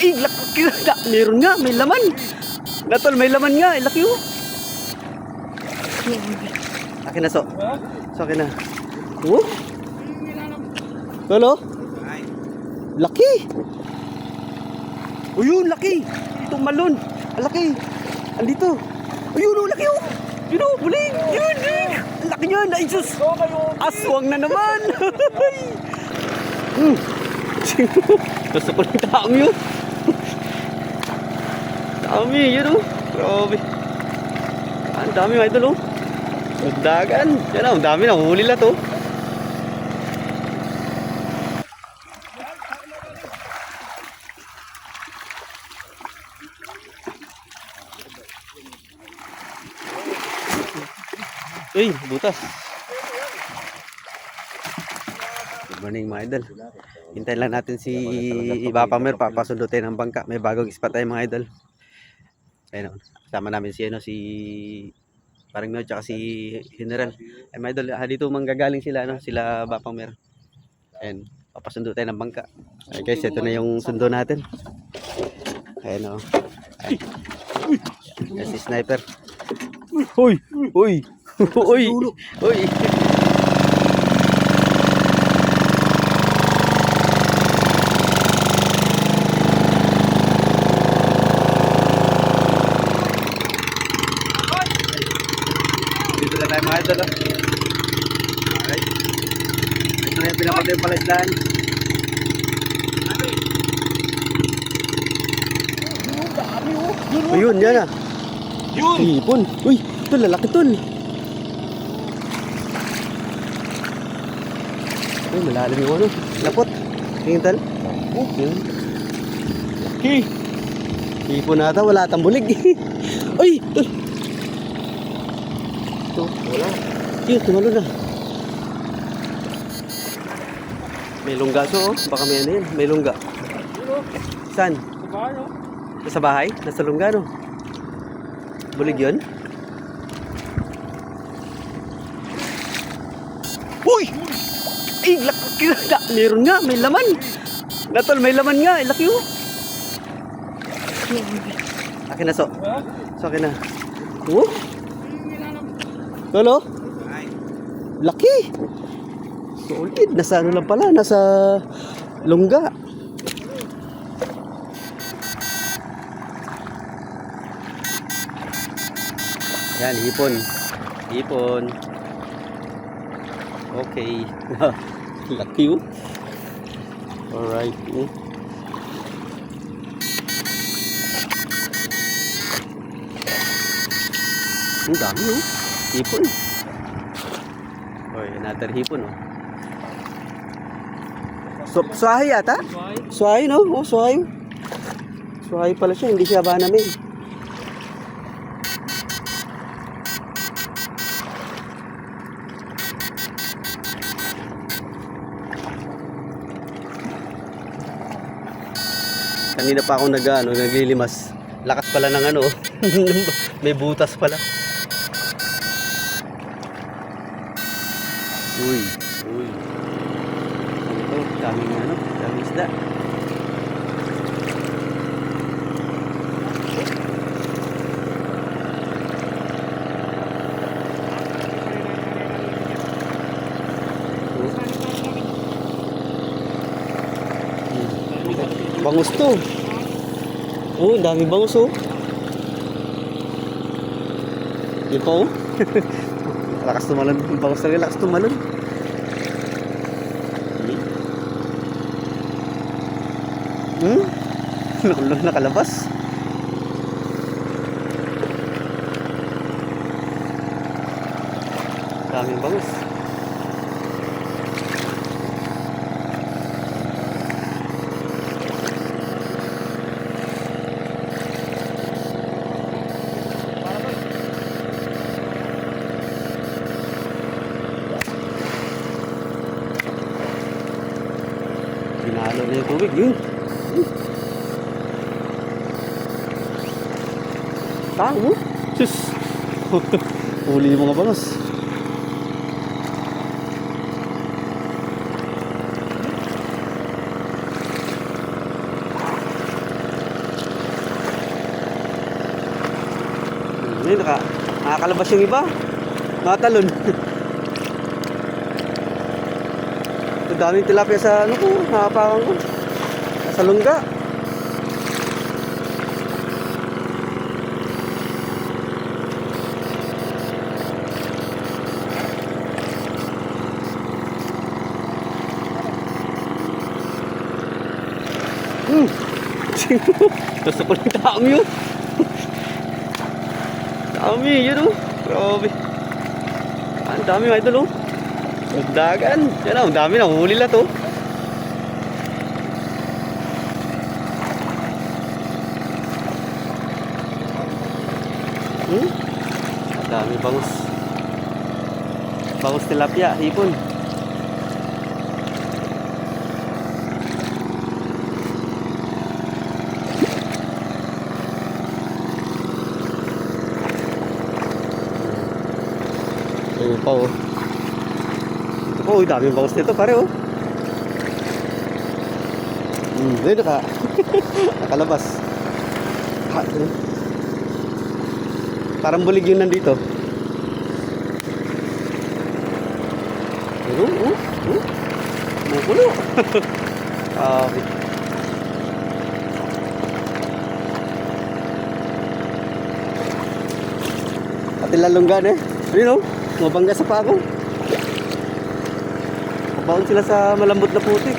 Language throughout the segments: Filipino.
Ay, laki na. Meron nga, may laman. Natol, may laman nga. Ay, laki oh. Akin na, so. So, akin na. Oh? Lolo? Laki. O yun, laki. Tumalon. Laki. Andito. O yun, oh, laki oh. Yun oh, buling. Yun, yun. Laki niyan. Ay, sus. Aswang na naman. Gusto ko ng taong yun. Dami, yun oh. Grabe. Ang dami mga idol oh. Magdagan. Yan oh, ang dami na. Huli na to. Uy, butas. Good morning mga idol. Hintayin lang natin si Bapamer, papasundutin ng bangka. May bagong spot tayo mga idol. Ayun, kasama namin si si Parang Noy tsaka si General. Ay mga idol, dito manggagaling sila sila Bapamer. Ayun, papasundo tayo ng bangka. Ay guys, ito na yung sundo natin. Ayun oh. Ay, si Sniper. Uy, uy. Uy, uy. Dito na tayo mga idol. Alright. Ito na yung pinapatay yung palaislaan. Ayun, yan ah. Yun! Hipon. Uy, ito lalaki tol. Uy, malalim yung ano. Lapot. Tingin tal. Yun. Laki. Hipon na ata, wala atang bulig. Uy, tol. Ito, wala. Yun, tumalo na. May lungga so, oh. Baka may ano yan. May lungga. Saan? Sa bahay? Nasa lungga no? Bulig yun? Uy! Ay, laki na. Meron nga, may laman. Natol, may laman nga. Ay, laki oh. Akin na so. So, akin na. Oh? Lolo? Laki. Solid. Nasa ano lang pala. Nasa lungga. Yan, hipon. Hipon. Okay. Laki oh. Alright. Ang dami oh. Hipon. Oy, another hipon oh. Swahi ata? Swahi no? Oh, swahi. Swahi pala siya. Hindi siya banamin. Kanina pa ako naglilimas. Lakas pala ng ano. May butas pala. Uy, uy. Ito, daming ano, daming isda. Bangus to. Oh, dami bangus oh. Yun pa oh. Lakas tumalon. Bangus talaga, lakas tumalon. Nakalabas. Daming bangus. Pinalo na yung tubig yun. Tao, sus. Huli yung mga bangus. Nakalabas yung iba. Natalon. Ang daming tilapia sa ano ko, nakapakan ko. Nasa lungga. Gusto ko ng dami yun. Dami yun oh. Grabe. Ang dami mga idol oh. Magdagan. Yan oh, ang dami na. Huli lang to. Ang dami bangus. Bangus tilapia, hipon. Ito pa oh. Ito pa oh, daming bangus nito pare oh. Dito ka. Nakalabas. Parang bulig yun nandito. Mukulo. Pati lalunggan eh. Ayun oh. Mabangga sa pako. Kabaon sila sa malambot na putik.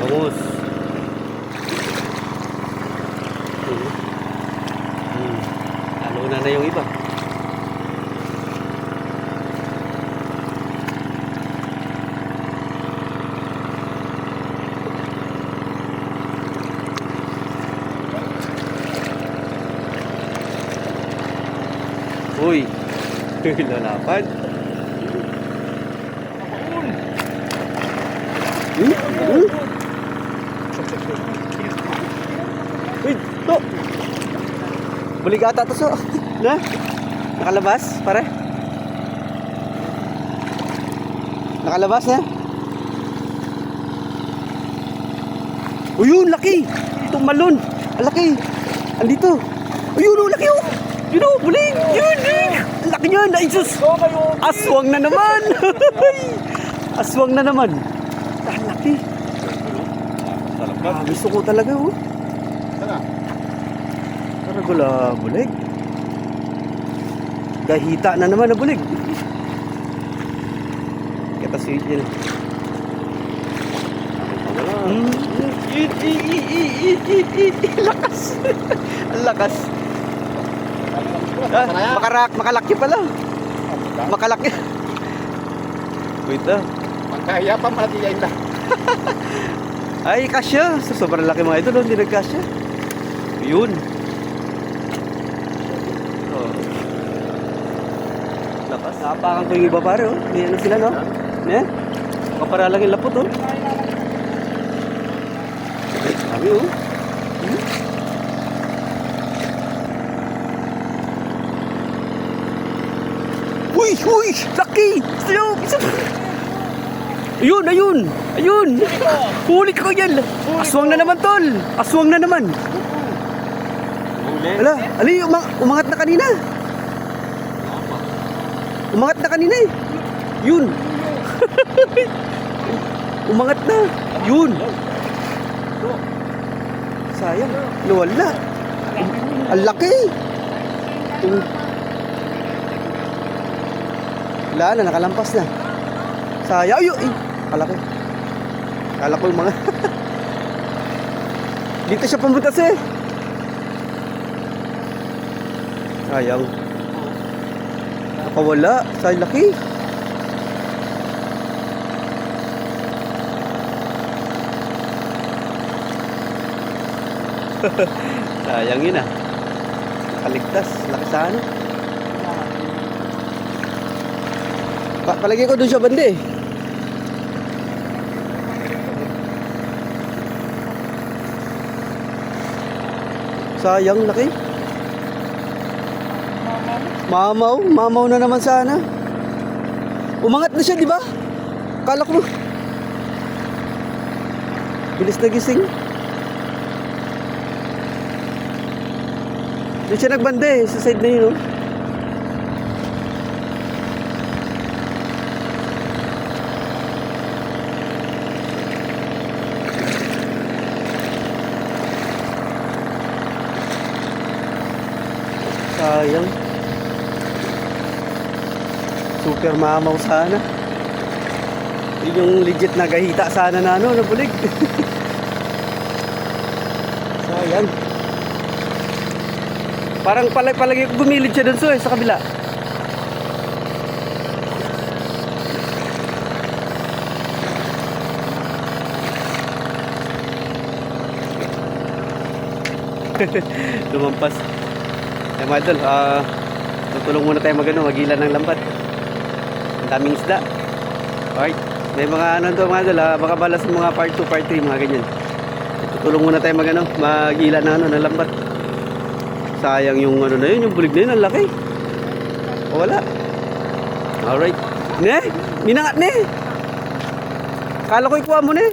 Bangus. Lalo na yung iba. Uy, lalapan. Uy, to. Bulig ata to so. Na? Nakalabas, pare? Nakalabas na? Uyun, laki. Itong malon. Ang laki. Andito. Uyun, laki oh. Yun o, buling! Yun! Ang laki yun! Ay, sus! Aswang na naman! Aswang na naman! Ang laki! Gusto ko talaga oh! Para gula bulig! Gahita na naman na bulig! Kita sweet yun! Lakas! Ang lakas! Makalaki pala. Makalaki. Wait ah. Magkaya pa matiyain na. Ay, kasya. So, sobrang laki mga idol. Hindi nagkasya. Yun. Oh. Lakas. Napakan ko yung iba pare oh. May ano sila no? Eh? Kapara lang yung lapot oh. Sabi oh. Uy! Uy! Laki! Ayun! Ayun! Ayun! Huli ko yan! Aswang na naman tol! Aswang na naman! Ala! Ali! Umangat na kanina! Umangat na kanina eh! Yun! Umangat na! Yun! Sayang! Nawala! Ang laki! Wala na, nakalampas na. Sayang. Ayun! Kalaki. Kala ko yung mga... Dito siya pamuntas eh. Sayang. Nakawala. Sayang laki. Sayang yun ah. Nakaligtas. Laki sana. Palagi ko doon sa bande. Sayang laki. Mamaw na naman sana. Umangat na siya, di ba? Kala ko bilis na gising. Doon siya nagbanda eh, sa side na yun, oh. Sayang. Super mamaw sana. Yun yung legit na gahita sana na ano, nabulig. Sayang. Parang palagi gumilid siya dun so eh, sa kabila. Lumampas. Eh mga idol, tutulong muna tayo magila ng lambat. Ang daming isda. Alright. May mga ano to mga idol, baka balas ng mga part 2, part 3, mga ganyan. Tutulong muna tayo magila ng ng lambat. Sayang yung ano na yun, yung bulig na yun, ang laki. O wala. Alright. Ne, minangat ne. Kala ko ikuha mo ne.